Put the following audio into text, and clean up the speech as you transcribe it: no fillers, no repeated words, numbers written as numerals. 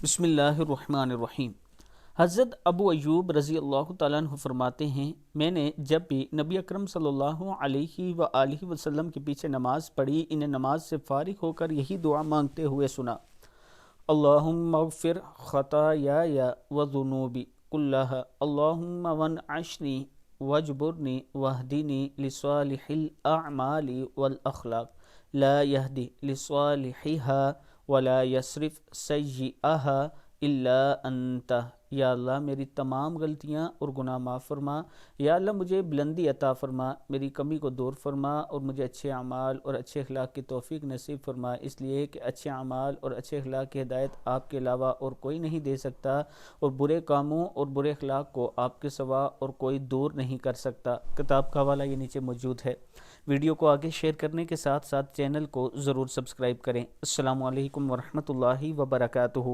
بسم اللہ الرحمن الرحیم۔ حضرت ابو ایوب رضی اللہ تعالیٰ عنہ فرماتے ہیں، میں نے جب بھی نبی اکرم صلی اللہ علیہ وآلہ وسلم کے پیچھے نماز پڑھی، انہیں نماز سے فارغ ہو کر یہی دعا مانگتے ہوئے سنا: اللہم اغفر خطایا وذنوبی کلہا، اللہم وانعشنی واجبرنی واہدنی لصالح الاعمال والاخلاق، لا یہدی لصالحہا ولا یصرف سیئہا الا انت۔ یا اللہ میری تمام غلطیاں اور گناہ معاف فرما، یا اللہ مجھے بلندی عطا فرما، میری کمی کو دور فرما اور مجھے اچھے اعمال اور اچھے اخلاق کی توفیق نصیب فرما، اس لیے کہ اچھے اعمال اور اچھے اخلاق کی ہدایت آپ کے علاوہ اور کوئی نہیں دے سکتا، اور برے کاموں اور برے اخلاق کو آپ کے سوا اور کوئی دور نہیں کر سکتا۔ کتاب کا حوالہ یہ نیچے موجود ہے۔ ویڈیو کو آگے شیئر کرنے کے ساتھ ساتھ چینل کو ضرور سبسکرائب کریں۔ السلام علیکم ورحمۃ اللہ وبرکاتہ۔